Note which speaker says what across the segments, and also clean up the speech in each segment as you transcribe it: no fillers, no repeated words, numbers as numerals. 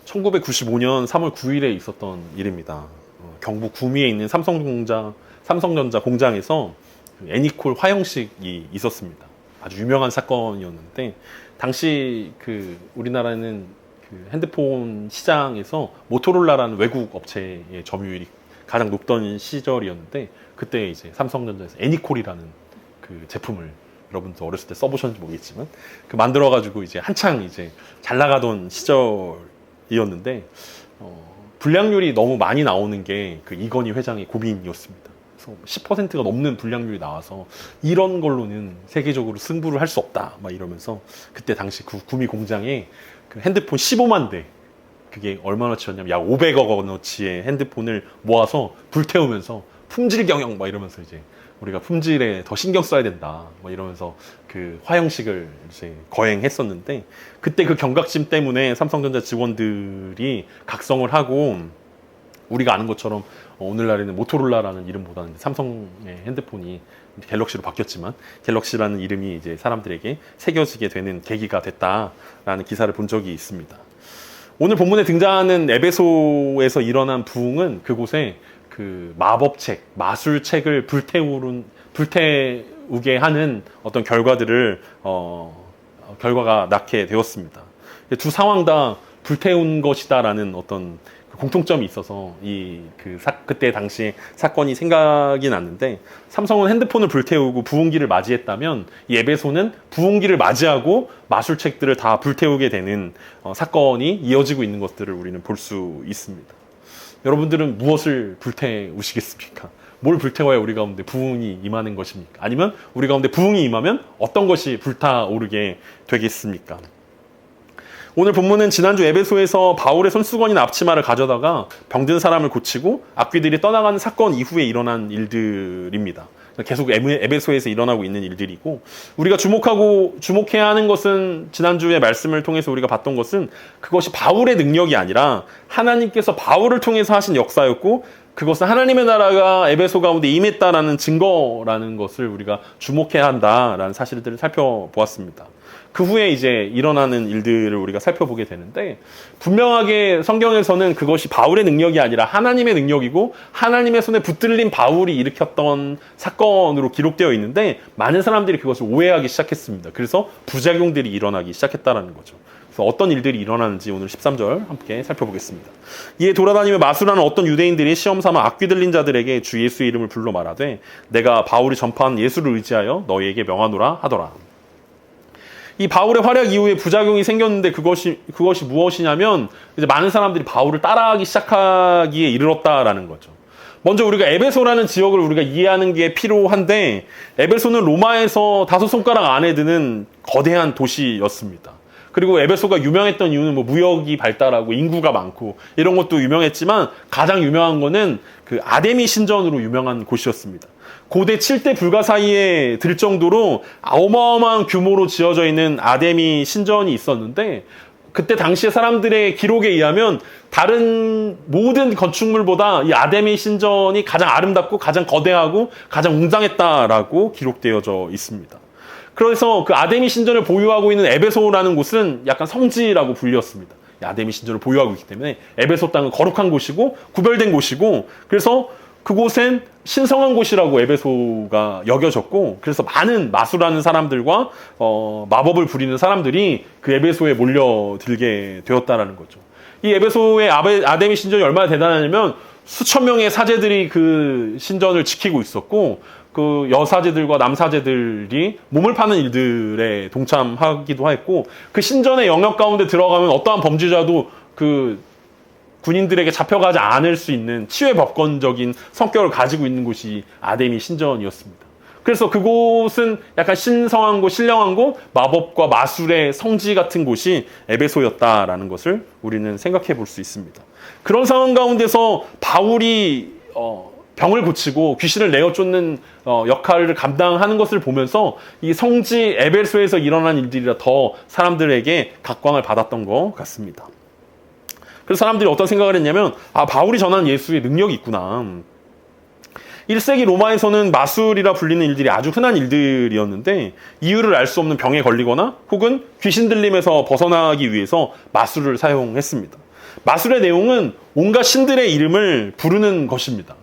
Speaker 1: 1995년 3월 9일에 있었던 일입니다. 경북 구미에 있는 삼성전자 공장에서 그 애니콜 화형식이 있었습니다. 아주 유명한 사건이었는데, 당시 우리나라는 그 핸드폰 시장에서 모토로라라는 외국 업체의 점유율이 가장 높던 시절이었는데, 그때 이제 삼성전자에서 애니콜이라는 그 제품을, 여러분도 어렸을 때 써보셨는지 모르겠지만 만들어가지고 이제 한창 이제 잘 나가던 시절이었는데, 불량률이 너무 많이 나오는 게 그 이건희 회장의 고민이었습니다. 그래서 10%가 넘는 불량률이 나와서 이런 걸로는 세계적으로 승부를 할 수 없다 막 이러면서, 그때 당시 그 구미 공장에 그 핸드폰 15만 대, 그게 얼마나치였냐면 약 500억 원어치의 핸드폰을 모아서 불태우면서 품질 경영 막 이러면서, 이제 우리가 품질에 더 신경 써야 된다 뭐 이러면서 그 화형식을 이제 거행했었는데, 그때 그 경각심 때문에 삼성전자 직원들이 각성을 하고, 우리가 아는 것처럼 오늘날에는 모토로라라는 이름보다는 삼성의 핸드폰이 갤럭시로 바뀌었지만, 갤럭시라는 이름이 이제 사람들에게 새겨지게 되는 계기가 됐다라는 기사를 본 적이 있습니다. 오늘 본문에 등장하는 에베소에서 일어난 부흥은 그곳에 그 마법책, 마술책을 불태우게 하는 어떤 결과가 낳게 되었습니다. 두 상황 다 불태운 것이다라는 어떤 공통점이 있어서 그때 당시 사건이 생각이 났는데, 삼성은 핸드폰을 불태우고 부흥기를 맞이했다면, 이 에베소는 부흥기를 맞이하고 마술책들을 다 불태우게 되는 사건이 이어지고 있는 것들을 우리는 볼 수 있습니다. 여러분들은 무엇을 불태우시겠습니까? 뭘 불태워야 우리 가운데 부흥이 임하는 것입니까? 아니면 우리 가운데 부흥이 임하면 어떤 것이 불타오르게 되겠습니까? 오늘 본문은 지난주 에베소에서 바울의 손수건이나 앞치마를 가져다가 병든 사람을 고치고 악귀들이 떠나가는 사건 이후에 일어난 일들입니다. 계속 에베소에서 일어나고 있는 일들이고, 우리가 주목해야 하는 것은, 지난주의 말씀을 통해서 우리가 봤던 것은, 그것이 바울의 능력이 아니라 하나님께서 바울을 통해서 하신 역사였고, 그것은 하나님의 나라가 에베소 가운데 임했다라는 증거라는 것을 우리가 주목해야 한다라는 사실들을 살펴보았습니다. 그 후에 이제 일어나는 일들을 우리가 살펴보게 되는데, 분명하게 성경에서는 그것이 바울의 능력이 아니라 하나님의 능력이고, 하나님의 손에 붙들린 바울이 일으켰던 사건으로 기록되어 있는데, 많은 사람들이 그것을 오해하기 시작했습니다. 그래서 부작용들이 일어나기 시작했다라는 거죠. 그래서 어떤 일들이 일어나는지 오늘 13절 함께 살펴보겠습니다. 이에 돌아다니며 마술하는 어떤 유대인들이 시험 삼아 악귀 들린 자들에게 주 예수의 이름을 불러 말하되, 내가 바울이 전파한 예수를 의지하여 너희에게 명하노라 하더라. 이 바울의 활약 이후에 부작용이 생겼는데, 그것이 무엇이냐면, 이제 많은 사람들이 바울을 따라하기 시작하기에 이르렀다라는 거죠. 먼저 우리가 에베소라는 지역을 우리가 이해하는 게 필요한데, 에베소는 로마에서 5손가락 안에 드는 거대한 도시였습니다. 그리고 에베소가 유명했던 이유는 무역이 발달하고 인구가 많고 이런 것도 유명했지만, 가장 유명한 거는 그 아데미 신전으로 유명한 곳이었습니다. 고대 7대 불가 사이에 들 정도로 어마어마한 규모로 지어져 있는 아데미 신전이 있었는데, 그때 당시의 사람들의 기록에 의하면 다른 모든 건축물보다 이 아데미 신전이 가장 아름답고 가장 거대하고 가장 웅장했다라고 기록되어져 있습니다. 그래서 그 아데미 신전을 보유하고 있는 에베소라는 곳은 약간 성지라고 불렸습니다. 아데미 신전을 보유하고 있기 때문에 에베소 땅은 거룩한 곳이고 구별된 곳이고, 그래서 그곳엔 신성한 곳이라고 에베소가 여겨졌고, 그래서 많은 마술하는 사람들과 마법을 부리는 사람들이 그 에베소에 몰려들게 되었다라는 거죠. 이 에베소의 아데미 신전이 얼마나 대단하냐면, 수천 명의 사제들이 그 신전을 지키고 있었고, 그 여사제들과 남사제들이 몸을 파는 일들에 동참하기도 했고, 그 신전의 영역 가운데 들어가면 어떠한 범죄자도 그 군인들에게 잡혀가지 않을 수 있는 치외 법권적인 성격을 가지고 있는 곳이 아데미 신전이었습니다. 그래서 그곳은 약간 신성한 곳, 신령한 곳, 마법과 마술의 성지 같은 곳이 에베소였다라는 것을 우리는 생각해 볼 수 있습니다. 그런 상황 가운데서 바울이 병을 고치고 귀신을 내어 쫓는 역할을 감당하는 것을 보면서, 이 성지 에베소에서 일어난 일들이라 더 사람들에게 각광을 받았던 것 같습니다. 그래서 사람들이 어떤 생각을 했냐면, 바울이 전한 예수의 능력이 있구나. 1세기 로마에서는 마술이라 불리는 일들이 아주 흔한 일들이었는데, 이유를 알 수 없는 병에 걸리거나 혹은 귀신 들림에서 벗어나기 위해서 마술을 사용했습니다. 마술의 내용은 온갖 신들의 이름을 부르는 것입니다.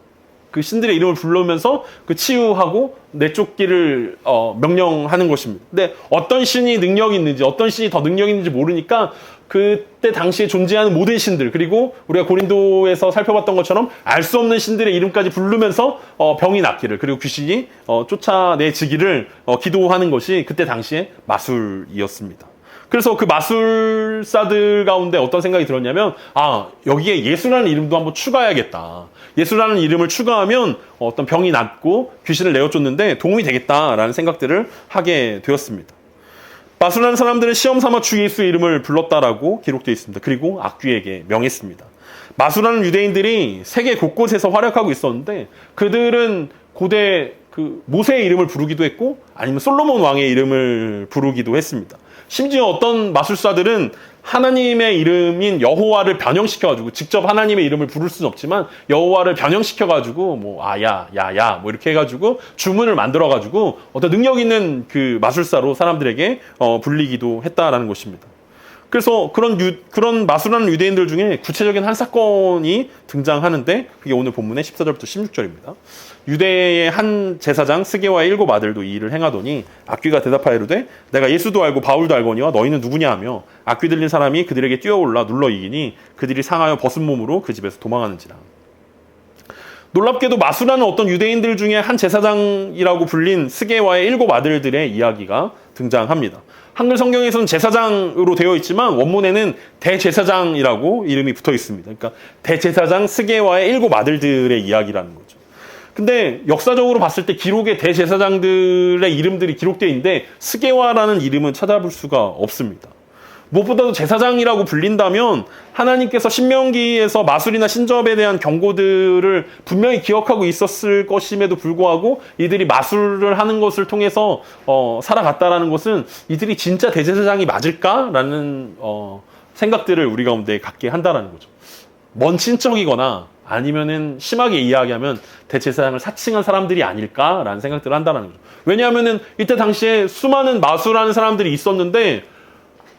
Speaker 1: 그 신들의 이름을 부르면서 그 치유하고 내쫓기를 명령하는 것입니다. 근데 어떤 신이 능력이 있는지, 어떤 신이 더 능력이 있는지 모르니까 그때 당시에 존재하는 모든 신들, 그리고 우리가 고린도에서 살펴봤던 것처럼 알 수 없는 신들의 이름까지 부르면서 병이 낫기를, 그리고 귀신이 쫓아내지기를 기도하는 것이 그때 당시에 마술이었습니다. 그래서 그 마술사들 가운데 어떤 생각이 들었냐면, 여기에 예수라는 이름도 한번 추가해야겠다. 예수라는 이름을 추가하면 어떤 병이 낫고 귀신을 내어쫓는데 도움이 되겠다라는 생각들을 하게 되었습니다. 마술하는 사람들은 시험 삼아 주 예수의 이름을 불렀다라고 기록되어 있습니다. 그리고 악귀에게 명했습니다. 마술하는 유대인들이 세계 곳곳에서 활약하고 있었는데, 그들은 고대 그 모세의 이름을 부르기도 했고, 아니면 솔로몬 왕의 이름을 부르기도 했습니다. 심지어 어떤 마술사들은 하나님의 이름인 여호와를 변형시켜가지고, 직접 하나님의 이름을 부를 수는 없지만 여호와를 변형시켜가지고 야 이렇게 해가지고 주문을 만들어가지고 어떤 능력 있는 그 마술사로 사람들에게 불리기도 했다라는 것입니다. 그래서 그런 마술하는 유대인들 중에 구체적인 한 사건이 등장하는데, 그게 오늘 본문의 14절부터 16절입니다. 유대의 한 제사장 스게와의 7 아들도 이 일을 행하더니 악귀가 대답하이르되 내가 예수도 알고 바울도 알거니와 너희는 누구냐 하며, 악귀 들린 사람이 그들에게 뛰어올라 눌러 이기니 그들이 상하여 벗은 몸으로 그 집에서 도망하는지라. 놀랍게도 마술하는 어떤 유대인들 중에 한 제사장이라고 불린 스게와의 7 아들들의 이야기가 등장합니다. 한글 성경에서는 제사장으로 되어 있지만 원문에는 대제사장이라고 이름이 붙어 있습니다. 그러니까 대제사장 스게와의 7 아들들의 이야기라는 거죠. 근데 역사적으로 봤을 때 기록에 대제사장들의 이름들이 기록되어 있는데 스게와라는 이름은 찾아볼 수가 없습니다. 무엇보다도 제사장이라고 불린다면 하나님께서 신명기에서 마술이나 신접에 대한 경고들을 분명히 기억하고 있었을 것임에도 불구하고 이들이 마술을 하는 것을 통해서 살아갔다라는 것은 이들이 진짜 대제사장이 맞을까라는 생각들을 우리 가운데 갖게 한다라는 거죠. 먼 친척이거나 아니면은 심하게 이야기하면 대제사장을 사칭한 사람들이 아닐까라는 생각들을 한다는 거죠. 왜냐하면은 이때 당시에 수많은 마술하는 사람들이 있었는데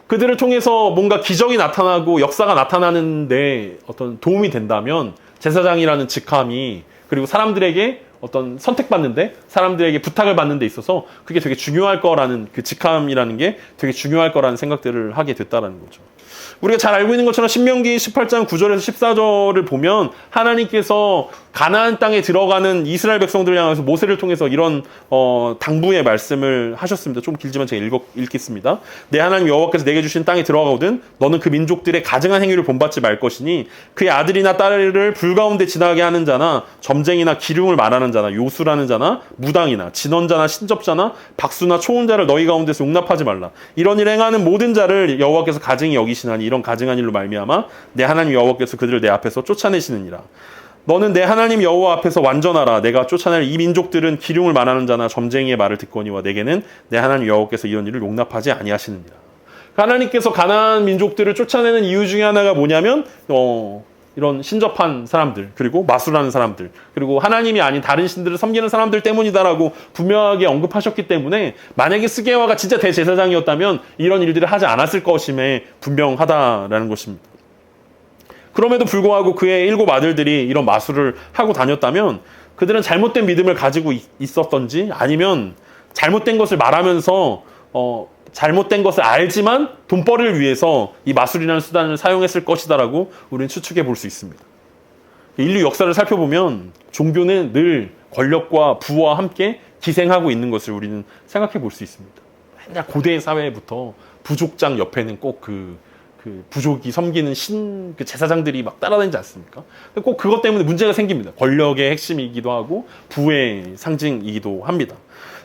Speaker 1: 그들을 통해서 뭔가 기적이 나타나고 역사가 나타나는데 어떤 도움이 된다면 제사장이라는 직함이, 그리고 사람들에게 어떤 선택받는데, 사람들에게 부탁을 받는 데 있어서 그게 되게 중요할 거라는, 그 직함이라는 게 되게 중요할 거라는 생각들을 하게 됐다라는 거죠. 우리가 잘 알고 있는 것처럼 신명기 18장 9절에서 14절을 보면 하나님께서 가나안 땅에 들어가는 이스라엘 백성들을 향해서 모세를 통해서 이런 당부의 말씀을 하셨습니다. 좀 길지만 제가 읽겠습니다. 내 하나님 여호와께서 내게 주신 땅에 들어가거든 너는 그 민족들의 가증한 행위를 본받지 말 것이니 그의 아들이나 딸을 불 가운데 지나게 하는 자나 점쟁이나 기륭을 말하는 자나 요술하는 자나 무당이나 진언자나 신접자나 박수나 초혼자를 너희 가운데서 용납하지 말라. 이런 일 행하는 모든 자를 여호와께서 가증히 여기시나니 이런 가증한 일로 말미암아 내 하나님 여호와께서 그들을 내 앞에서 쫓아내시느니라. 너는 내 하나님 여호와 앞에서 완전하라. 내가 쫓아낼 이 민족들은 기륭을 말하는 자나 점쟁이의 말을 듣거니와 내게는 내 하나님 여호와께서 이런 일을 용납하지 아니하시느니라. 하나님께서 가나안 민족들을 쫓아내는 이유 중에 하나가 뭐냐면 이런 신접한 사람들, 그리고 마술하는 사람들, 그리고 하나님이 아닌 다른 신들을 섬기는 사람들 때문이다라고 분명하게 언급하셨기 때문에 만약에 스게와가 진짜 대제사장이었다면 이런 일들을 하지 않았을 것임에 분명하다라는 것입니다. 그럼에도 불구하고 그의 7 아들들이 이런 마술을 하고 다녔다면 그들은 잘못된 믿음을 가지고 있었던지, 아니면 잘못된 것을 말하면서 잘못된 것을 알지만 돈벌이를 위해서 이 마술이라는 수단을 사용했을 것이다라고 우리는 추측해 볼 수 있습니다. 인류 역사를 살펴보면 종교는 늘 권력과 부와 함께 기생하고 있는 것을 우리는 생각해 볼 수 있습니다. 맨날 고대 사회부터 부족장 옆에는 꼭 그 부족이 섬기는 그 제사장들이 막 따라다니지 않습니까? 꼭 그것 때문에 문제가 생깁니다. 권력의 핵심이기도 하고 부의 상징이기도 합니다.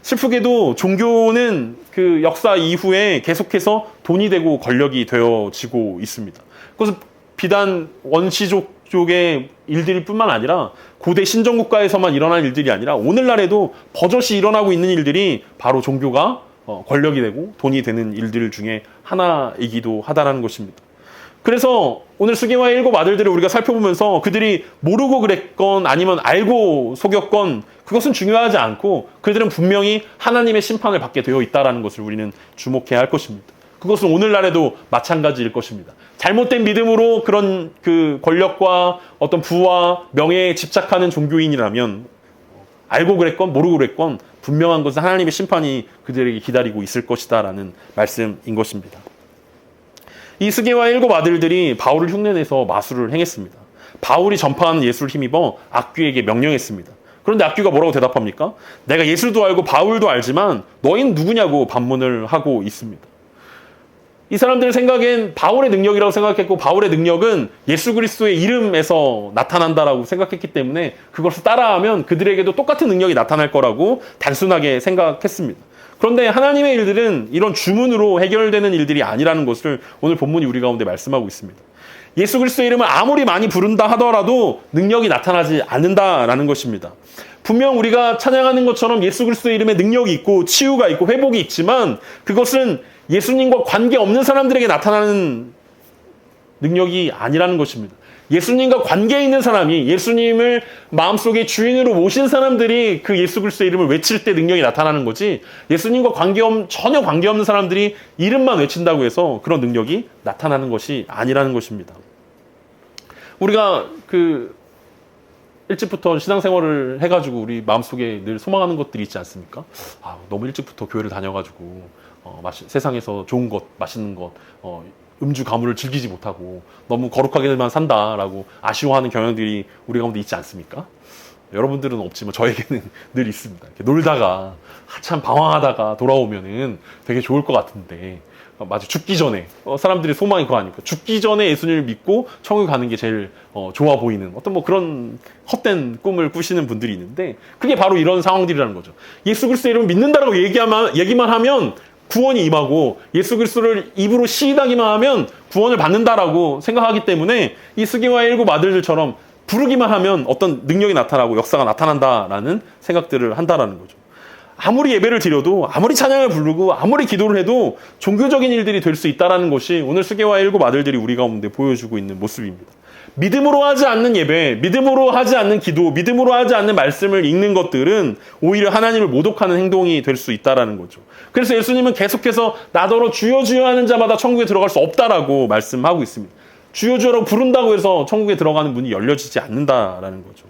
Speaker 1: 슬프게도 종교는 그 역사 이후에 계속해서 돈이 되고 권력이 되어지고 있습니다. 그것은 비단 원시족 쪽의 일들일 뿐만 아니라 고대 신정국가에서만 일어난 일들이 아니라 오늘날에도 버젓이 일어나고 있는 일들이 바로 종교가 권력이 되고 돈이 되는 일들 중에 하나이기도 하다라는 것입니다. 그래서 오늘 스게와의 7 아들들을 우리가 살펴보면서 그들이 모르고 그랬건 아니면 알고 속였건 그것은 중요하지 않고 그들은 분명히 하나님의 심판을 받게 되어 있다는 것을 우리는 주목해야 할 것입니다. 그것은 오늘날에도 마찬가지일 것입니다. 잘못된 믿음으로 그런 그 권력과 어떤 부와 명예에 집착하는 종교인이라면 알고 그랬건 모르고 그랬건 분명한 것은 하나님의 심판이 그들에게 기다리고 있을 것이다라는 말씀인 것입니다. 이 스게와 7 아들들이 바울을 흉내내서 마술을 행했습니다. 바울이 전파하는 예수를 힘입어 악귀에게 명령했습니다. 그런데 악귀가 뭐라고 대답합니까? 내가 예수도 알고 바울도 알지만 너희는 누구냐고 반문을 하고 있습니다. 이 사람들의 생각엔 바울의 능력이라고 생각했고 바울의 능력은 예수 그리스도의 이름에서 나타난다라고 생각했기 때문에 그것을 따라하면 그들에게도 똑같은 능력이 나타날 거라고 단순하게 생각했습니다. 그런데 하나님의 일들은 이런 주문으로 해결되는 일들이 아니라는 것을 오늘 본문이 우리 가운데 말씀하고 있습니다. 예수 그리스도의 이름을 아무리 많이 부른다 하더라도 능력이 나타나지 않는다라는 것입니다. 분명 우리가 찬양하는 것처럼 예수 그리스도의 이름에 능력이 있고 치유가 있고 회복이 있지만 그것은 예수님과 관계없는 사람들에게 나타나는 능력이 아니라는 것입니다. 예수님과 관계 있는 사람이 예수님을 마음속에 주인으로 모신 사람들이 그 예수 그리스도의 이름을 외칠 때 능력이 나타나는 거지 예수님과 전혀 관계없는 사람들이 이름만 외친다고 해서 그런 능력이 나타나는 것이 아니라는 것입니다. 우리가 일찍부터 신앙생활을 해가지고 우리 마음속에 늘 소망하는 것들이 있지 않습니까? 너무 일찍부터 교회를 다녀가지고 세상에서 좋은 것, 맛있는 것, 음주 가물을 즐기지 못하고 너무 거룩하게만 산다라고 아쉬워하는 경향들이 우리 가운데 있지 않습니까? 여러분들은 없지만 저에게는 늘 있습니다. 이렇게 놀다가 한참 방황하다가 돌아오면은 되게 좋을 것 같은데 마치 죽기 전에 사람들이 소망이 그거 아닙니까? 죽기 전에 예수님을 믿고 천국 가는 게 제일 좋아 보이는 어떤 그런 헛된 꿈을 꾸시는 분들이 있는데 그게 바로 이런 상황들이라는 거죠. 예수 그리스도의 이름을 믿는다라고 얘기만 하면 구원이 임하고 예수 그리스도를 입으로 시인하기만 하면 구원을 받는다라고 생각하기 때문에 이 스게와 7 아들들처럼 부르기만 하면 어떤 능력이 나타나고 역사가 나타난다라는 생각들을 한다라는 거죠. 아무리 예배를 드려도 아무리 찬양을 부르고 아무리 기도를 해도 종교적인 일들이 될 수 있다는 것이 오늘 스게와 7 아들들이 우리 가운데 보여주고 있는 모습입니다. 믿음으로 하지 않는 예배, 믿음으로 하지 않는 기도, 믿음으로 하지 않는 말씀을 읽는 것들은 오히려 하나님을 모독하는 행동이 될 수 있다는 거죠. 그래서 예수님은 계속해서 나더러 주여 주여 하는 자마다 천국에 들어갈 수 없다라고 말씀하고 있습니다. 주여 주여라고 부른다고 해서 천국에 들어가는 문이 열려지지 않는다라는 거죠.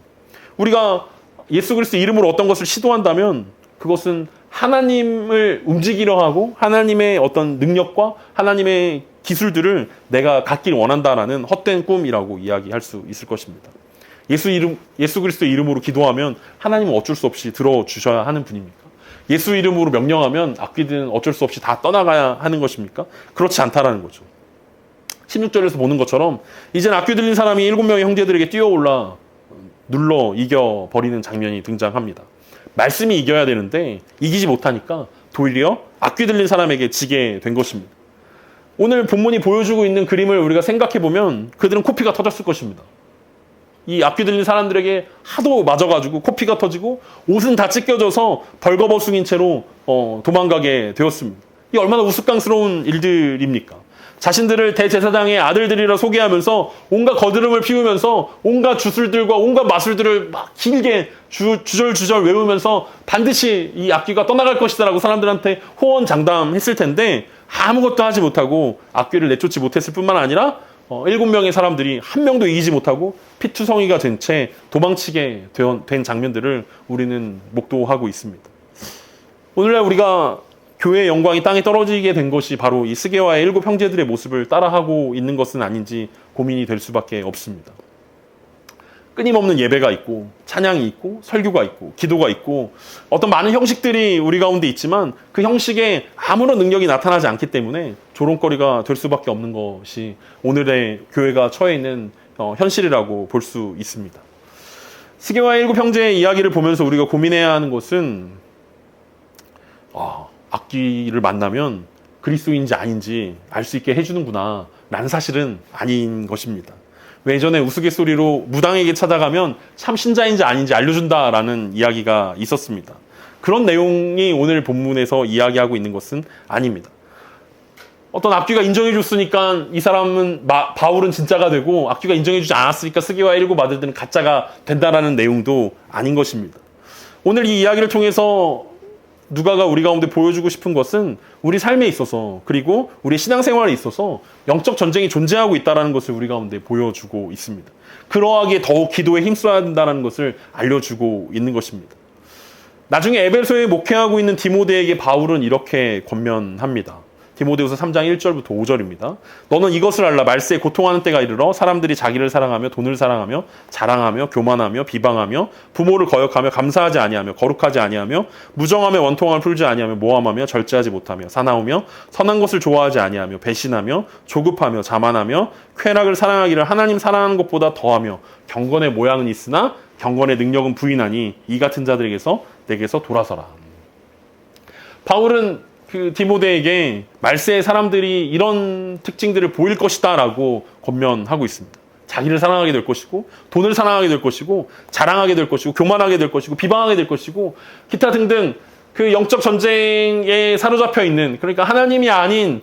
Speaker 1: 우리가 예수 그리스도 이름으로 어떤 것을 시도한다면 그것은 하나님을 움직이려 하고 하나님의 어떤 능력과 하나님의 기술들을 내가 갖길 원한다라는 헛된 꿈이라고 이야기할 수 있을 것입니다. 예수 그리스도 이름으로 기도하면 하나님은 어쩔 수 없이 들어주셔야 하는 분입니까? 예수 이름으로 명령하면 악귀들은 어쩔 수 없이 다 떠나가야 하는 것입니까? 그렇지 않다라는 거죠. 16절에서 보는 것처럼 이젠 악귀 들린 사람이 7명의 형제들에게 뛰어올라 눌러 이겨버리는 장면이 등장합니다. 말씀이 이겨야 되는데 이기지 못하니까 도리어 악귀 들린 사람에게 지게 된 것입니다. 오늘 본문이 보여주고 있는 그림을 우리가 생각해보면 그들은 코피가 터졌을 것입니다. 이 악귀 들린 사람들에게 하도 맞아가지고 코피가 터지고 옷은 다 찢겨져서 벌거벗은 채로 도망가게 되었습니다. 이 얼마나 우스꽝스러운 일들입니까? 자신들을 대제사장의 아들들이라 소개하면서 온갖 거드름을 피우면서 온갖 주술들과 온갖 마술들을 막 길게 주절주절 외우면서 반드시 이 악귀가 떠나갈 것이다라고 사람들한테 호언장담했을 텐데 아무것도 하지 못하고 악귀를 내쫓지 못했을 뿐만 아니라 7명의 사람들이 한 명도 이기지 못하고 피투성이가 된 채 도망치게 된 장면들을 우리는 목도하고 있습니다. 오늘날 우리가 교회의 영광이 땅에 떨어지게 된 것이 바로 이 스게와의 7 형제들의 모습을 따라하고 있는 것은 아닌지 고민이 될 수밖에 없습니다. 끊임없는 예배가 있고 찬양이 있고 설교가 있고 기도가 있고 어떤 많은 형식들이 우리 가운데 있지만 그 형식에 아무런 능력이 나타나지 않기 때문에 조롱거리가 될 수밖에 없는 것이 오늘의 교회가 처해 있는 현실이라고 볼 수 있습니다. 스게와의 7 형제의 이야기를 보면서 우리가 고민해야 하는 것은 악귀를 만나면 그리스도인지 아닌지 알 수 있게 해주는구나 라는 사실은 아닌 것입니다. 예전에 우스갯소리로 무당에게 찾아가면 참 신자인지 아닌지 알려준다라는 이야기가 있었습니다. 그런 내용이 오늘 본문에서 이야기하고 있는 것은 아닙니다. 어떤 악귀가 인정해줬으니까 이 사람은 바울은 진짜가 되고 악귀가 인정해주지 않았으니까 스게와 7 아들들은 가짜가 된다라는 내용도 아닌 것입니다. 오늘 이 이야기를 통해서 누가가 우리 가운데 보여주고 싶은 것은 우리 삶에 있어서 그리고 우리 신앙생활에 있어서 영적 전쟁이 존재하고 있다는 것을 우리 가운데 보여주고 있습니다. 그러하기에 더욱 기도에 힘써야 한다는 것을 알려주고 있는 것입니다. 나중에 에베소에 목회하고 있는 디모데에게 바울은 이렇게 권면합니다. 디모데후서 3장 1절부터 5절입니다. 너는 이것을 알라. 말세에 고통하는 때가 이르러 사람들이 자기를 사랑하며 돈을 사랑하며 자랑하며 교만하며 비방하며 부모를 거역하며 감사하지 아니하며 거룩하지 아니하며 무정하며 원통함을 풀지 아니하며 모함하며 절제하지 못하며 사나우며 선한 것을 좋아하지 아니하며 배신하며 조급하며 자만하며 쾌락을 사랑하기를 하나님 사랑하는 것보다 더하며 경건의 모양은 있으나 경건의 능력은 부인하니 이 같은 자들에게서 내게서 돌아서라. 바울은 그 디모데에게 말세의 사람들이 이런 특징들을 보일 것이다 라고 권면하고 있습니다. 자기를 사랑하게 될 것이고 돈을 사랑하게 될 것이고 자랑하게 될 것이고 교만하게 될 것이고 비방하게 될 것이고 기타 등등 그 영적 전쟁에 사로잡혀 있는, 그러니까 하나님이 아닌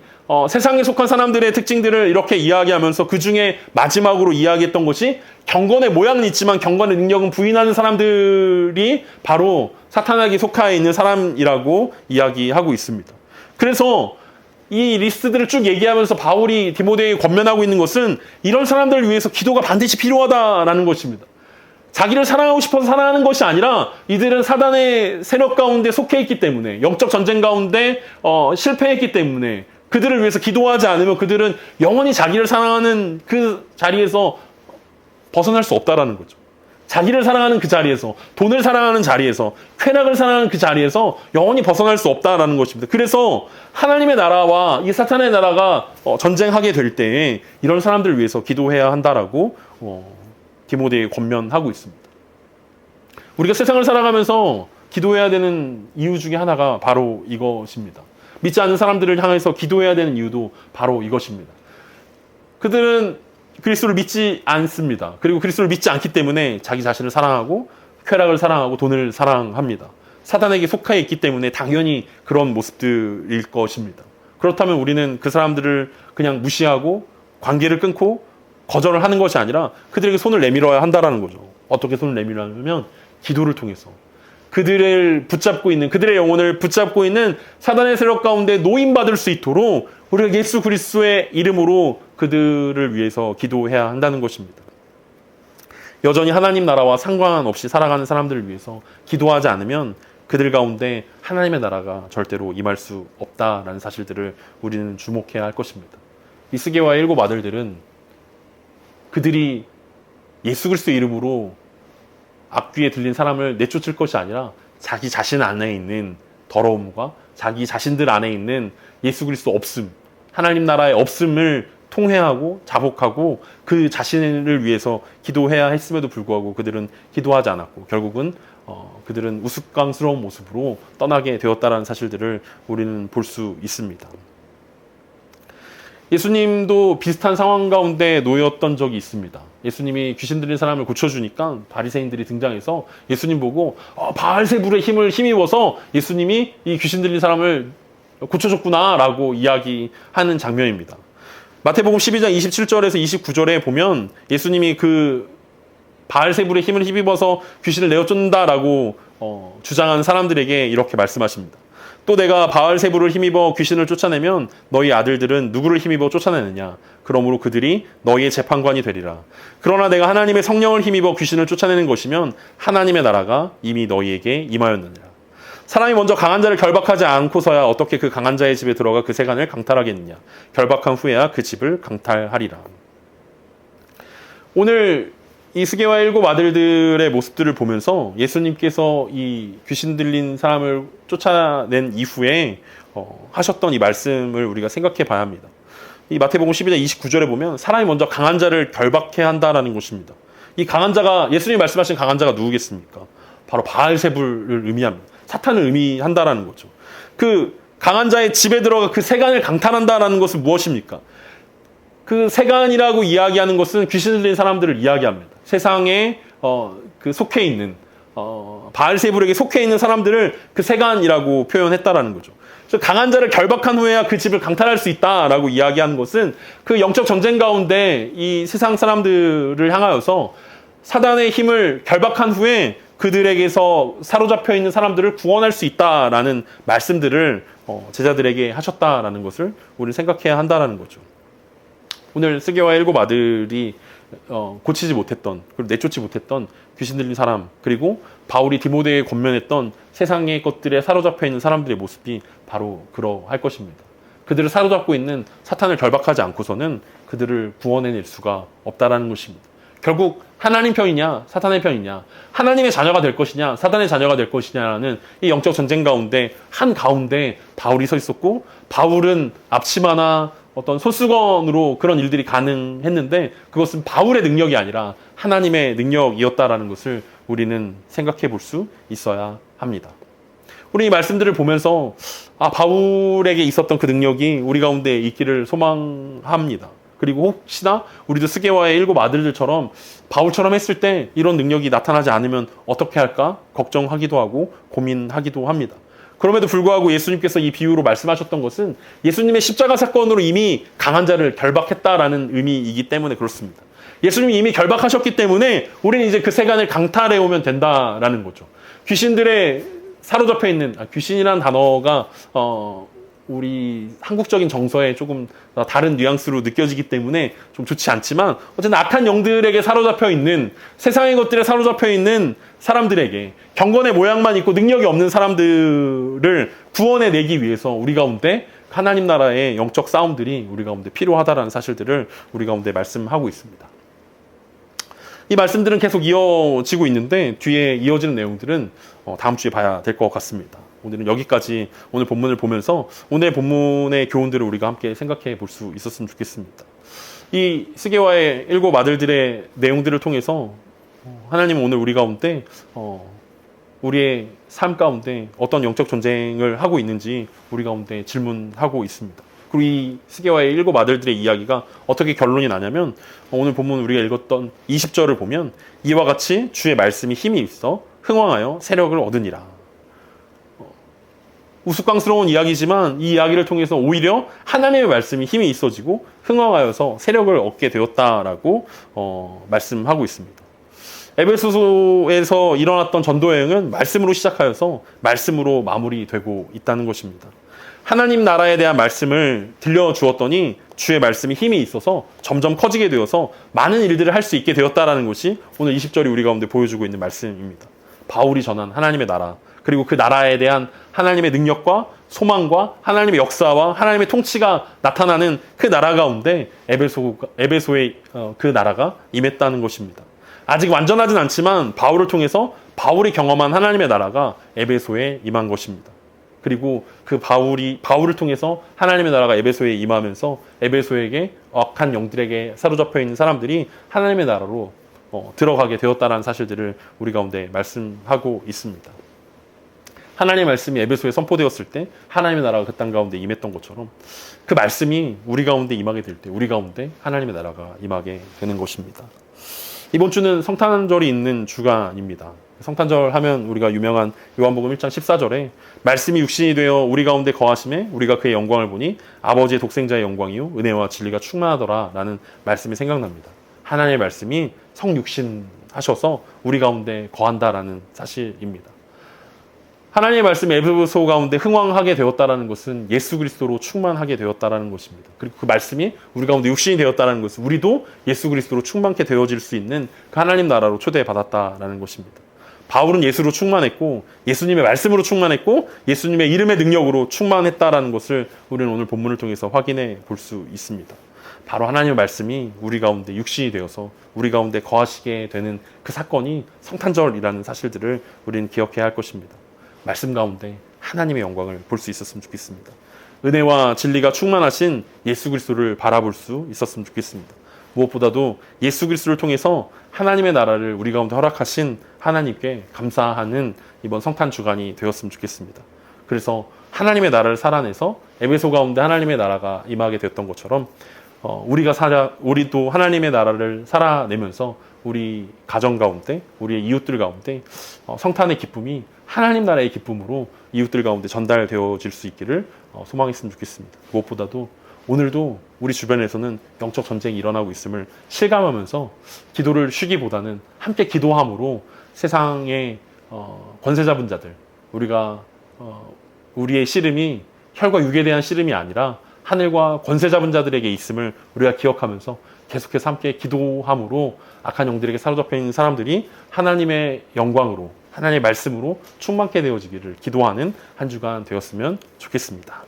Speaker 1: 세상에 속한 사람들의 특징들을 이렇게 이야기하면서 그 중에 마지막으로 이야기했던 것이 경건의 모양은 있지만 경건의 능력은 부인하는 사람들이 바로 사탄에게 속하여 있는 사람이라고 이야기하고 있습니다. 그래서 이 리스트들을 쭉 얘기하면서 바울이 디모데에게 권면하고 있는 것은 이런 사람들을 위해서 기도가 반드시 필요하다라는 것입니다. 자기를 사랑하고 싶어서 사랑하는 것이 아니라 이들은 사단의 세력 가운데 속해 있기 때문에, 영적 전쟁 가운데 실패했기 때문에 그들을 위해서 기도하지 않으면 그들은 영원히 자기를 사랑하는 그 자리에서 벗어날 수 없다라는 거죠. 자기를 사랑하는 그 자리에서, 돈을 사랑하는 자리에서, 쾌락을 사랑하는 그 자리에서 영원히 벗어날 수 없다라는 것입니다. 그래서 하나님의 나라와 이 사탄의 나라가 전쟁하게 될 때에 이런 사람들을 위해서 기도해야 한다라고 디모데에 권면하고 있습니다. 우리가 세상을 살아가면서 기도해야 되는 이유 중에 하나가 바로 이것입니다. 믿지 않는 사람들을 향해서 기도해야 되는 이유도 바로 이것입니다. 그들은 그리스도를 믿지 않습니다. 그리고 그리스도를 믿지 않기 때문에 자기 자신을 사랑하고 쾌락을 사랑하고 돈을 사랑합니다. 사단에게 속해 있기 때문에 당연히 그런 모습들일 것입니다. 그렇다면 우리는 그 사람들을 그냥 무시하고 관계를 끊고 거절을 하는 것이 아니라 그들에게 손을 내밀어야 한다는 거죠. 어떻게 손을 내밀냐면 기도를 통해서 그들을 붙잡고 있는, 그들의 영혼을 붙잡고 있는 사단의 세력 가운데 노인받을 수 있도록 우리가 예수 그리스도의 이름으로 그들을 위해서 기도해야 한다는 것입니다. 여전히 하나님 나라와 상관없이 살아가는 사람들을 위해서 기도하지 않으면 그들 가운데 하나님의 나라가 절대로 임할 수 없다라는 사실들을 우리는 주목해야 할 것입니다. 이스게와 7 아들들은 그들이 예수 그리스도의 이름으로 앞귀에 들린 사람을 내쫓을 것이 아니라 자기 자신 안에 있는 더러움과 자기 자신들 안에 있는 예수 그리스도 없음, 하나님 나라의 없음을 통회하고 자복하고 그 자신을 위해서 기도해야 했음에도 불구하고 그들은 기도하지 않았고 결국은 그들은 우스꽝스러운 모습으로 떠나게 되었다는 사실들을 우리는 볼 수 있습니다. 예수님도 비슷한 상황 가운데 놓였던 적이 있습니다. 예수님이 귀신 들린 사람을 고쳐주니까 바리새인들이 등장해서 예수님 보고 바알세불의 힘을 힘입어서 예수님이 이 귀신 들린 사람을 고쳐줬구나라고 이야기하는 장면입니다. 마태복음 12장 27절에서 29절에 보면 예수님이 그 바알세불의 힘을 힘입어서 귀신을 내어쫓는다라고 주장하는 사람들에게 이렇게 말씀하십니다. 또 내가 바알세불을 힘입어 귀신을 쫓아내면 너희 아들들은 누구를 힘입어 쫓아내느냐? 그러므로 그들이 너희의 재판관이 되리라. 그러나 내가 하나님의 성령을 힘입어 귀신을 쫓아내는 것이면 하나님의 나라가 이미 너희에게 임하였느니라. 사람이 먼저 강한 자를 결박하지 않고서야 어떻게 그 강한 자의 집에 들어가 그 세간을 강탈하겠느냐? 결박한 후에야 그 집을 강탈하리라. 오늘 이스게와 7 아들들의 모습들을 보면서 예수님께서 이 귀신 들린 사람을 쫓아낸 이후에 하셨던 이 말씀을 우리가 생각해 봐야 합니다. 이 마태복음 12장 29절에 보면 사람이 먼저 강한 자를 결박해야 한다라는 것입니다. 이 강한 자가, 예수님이 말씀하신 강한 자가 누구겠습니까? 바로 바알세불을 의미합니다. 사탄을 의미한다라는 거죠. 그 강한 자의 집에 들어가 그 세간을 강탈한다라는 것은 무엇입니까? 그 세간이라고 이야기하는 것은 귀신 들린 사람들을 이야기합니다. 세상에 그 속해 있는 바알세불에게 속해 있는 사람들을 그 세간이라고 표현했다라는 거죠. 그래서 강한 자를 결박한 후에야 그 집을 강탈할 수 있다라고 이야기하는 것은 그 영적 전쟁 가운데 이 세상 사람들을 향하여서 사단의 힘을 결박한 후에 그들에게서 사로잡혀 있는 사람들을 구원할 수 있다라는 말씀들을 제자들에게 하셨다라는 것을 우리는 생각해야 한다라는 거죠. 오늘 스게와의 7 아들이 고치지 못했던, 그리고 내쫓지 못했던 귀신 들린 사람, 그리고 바울이 디모데에 권면했던 세상의 것들에 사로잡혀 있는 사람들의 모습이 바로 그러할 것입니다. 그들을 사로잡고 있는 사탄을 결박하지 않고서는 그들을 구원해낼 수가 없다라는 것입니다. 결국 하나님 편이냐 사탄의 편이냐, 하나님의 자녀가 될 것이냐 사탄의 자녀가 될 것이냐라는 이 영적 전쟁 가운데 한가운데 바울이 서 있었고, 바울은 앞치마나 어떤 소수건으로 그런 일들이 가능했는데 그것은 바울의 능력이 아니라 하나님의 능력이었다라는 것을 우리는 생각해 볼 수 있어야 합니다. 우리 이 말씀들을 보면서 바울에게 있었던 그 능력이 우리 가운데 있기를 소망합니다. 그리고 혹시나 우리도 스게와의 7 아들들처럼 바울처럼 했을 때 이런 능력이 나타나지 않으면 어떻게 할까 걱정하기도 하고 고민하기도 합니다. 그럼에도 불구하고 예수님께서 이 비유로 말씀하셨던 것은 예수님의 십자가 사건으로 이미 강한 자를 결박했다라는 의미이기 때문에 그렇습니다. 예수님이 이미 결박하셨기 때문에 우리는 이제 그 세간을 강탈해 오면 된다라는 거죠. 귀신들의 사로잡혀 있는, 귀신이라는 단어가 우리 한국적인 정서에 조금 다른 뉘앙스로 느껴지기 때문에 좀 좋지 않지만, 어쨌든 악한 영들에게 사로잡혀 있는, 세상의 것들에 사로잡혀 있는 사람들에게 경건의 모양만 있고 능력이 없는 사람들을 구원해내기 위해서 우리 가운데 하나님 나라의 영적 싸움들이 우리 가운데 필요하다라는 사실들을 우리 가운데 말씀하고 있습니다. 이 말씀들은 계속 이어지고 있는데 뒤에 이어지는 내용들은 다음 주에 봐야 될 것 같습니다. 오늘은 여기까지 오늘 본문을 보면서 오늘 본문의 교훈들을 우리가 함께 생각해 볼 수 있었으면 좋겠습니다. 이 스게와의 7 아들들의 내용들을 통해서 하나님은 오늘 우리 가운데 우리의 삶 가운데 어떤 영적 전쟁을 하고 있는지 우리 가운데 질문하고 있습니다. 그리고 이 스게와의 7 아들들의 이야기가 어떻게 결론이 나냐면, 오늘 본문 우리가 읽었던 20절을 보면 이와 같이 주의 말씀이 힘이 있어 흥왕하여 세력을 얻으니라. 우스꽝스러운 이야기지만 이 이야기를 통해서 오히려 하나님의 말씀이 힘이 있어지고 흥왕하여서 세력을 얻게 되었다라고 말씀하고 있습니다. 에베소서에서 일어났던 전도 여행은 말씀으로 시작하여서 말씀으로 마무리되고 있다는 것입니다. 하나님 나라에 대한 말씀을 들려주었더니 주의 말씀이 힘이 있어서 점점 커지게 되어서 많은 일들을 할 수 있게 되었다는 것이 오늘 20절이 우리 가운데 보여주고 있는 말씀입니다. 바울이 전한 하나님의 나라, 그리고 그 나라에 대한 하나님의 능력과 소망과 하나님의 역사와 하나님의 통치가 나타나는 그 나라 가운데 에베소의 그 나라가 임했다는 것입니다. 아직 완전하진 않지만 바울을 통해서 바울이 경험한 하나님의 나라가 에베소에 임한 것입니다. 그리고 그 바울을 통해서 하나님의 나라가 에베소에 임하면서 에베소에게 악한 영들에게 사로잡혀 있는 사람들이 하나님의 나라로 들어가게 되었다는 사실들을 우리 가운데 말씀하고 있습니다. 하나님의 말씀이 에베소에 선포되었을 때 하나님의 나라가 그 땅 가운데 임했던 것처럼 그 말씀이 우리 가운데 임하게 될 때 우리 가운데 하나님의 나라가 임하게 되는 것입니다. 이번 주는 성탄절이 있는 주간입니다. 성탄절 하면 우리가 유명한 요한복음 1장 14절에 말씀이 육신이 되어 우리 가운데 거하심에 우리가 그의 영광을 보니 아버지의 독생자의 영광이요 은혜와 진리가 충만하더라 라는 말씀이 생각납니다. 하나님의 말씀이 성육신 하셔서 우리 가운데 거한다라는 사실입니다. 하나님의 말씀이 에베소 가운데 흥왕하게 되었다는 것은 예수 그리스도로 충만하게 되었다는 것입니다. 그리고 그 말씀이 우리 가운데 육신이 되었다는 것은 우리도 예수 그리스도로 충만케 되어질 수 있는 그 하나님 나라로 초대받았다는 것입니다. 바울은 예수로 충만했고 예수님의 말씀으로 충만했고 예수님의 이름의 능력으로 충만했다는 것을 우리는 오늘 본문을 통해서 확인해 볼 수 있습니다. 바로 하나님의 말씀이 우리 가운데 육신이 되어서 우리 가운데 거하시게 되는 그 사건이 성탄절이라는 사실들을 우리는 기억해야 할 것입니다. 말씀 가운데 하나님의 영광을 볼 수 있었으면 좋겠습니다. 은혜와 진리가 충만하신 예수 그리스도를 바라볼 수 있었으면 좋겠습니다. 무엇보다도 예수 그리스도를 통해서 하나님의 나라를 우리 가운데 허락하신 하나님께 감사하는 이번 성탄 주간이 되었으면 좋겠습니다. 그래서 하나님의 나라를 살아내서 에베소 가운데 하나님의 나라가 임하게 되었던 것처럼 우리도 하나님의 나라를 살아내면서 우리 가정 가운데, 우리의 이웃들 가운데 성탄의 기쁨이 하나님 나라의 기쁨으로 이웃들 가운데 전달되어질 수 있기를 소망했으면 좋겠습니다. 무엇보다도 오늘도 우리 주변에서는 영적 전쟁이 일어나고 있음을 실감하면서 기도를 쉬기보다는 함께 기도함으로 세상의 권세 잡은 자들, 우리가 우리의 씨름이 혈과 육에 대한 씨름이 아니라 하늘과 권세 잡은 자들에게 있음을 우리가 기억하면서 계속해서 함께 기도함으로 악한 영들에게 사로잡혀 있는 사람들이 하나님의 영광으로, 하나님의 말씀으로 충만케 되어지기를 기도하는 한 주간 되었으면 좋겠습니다.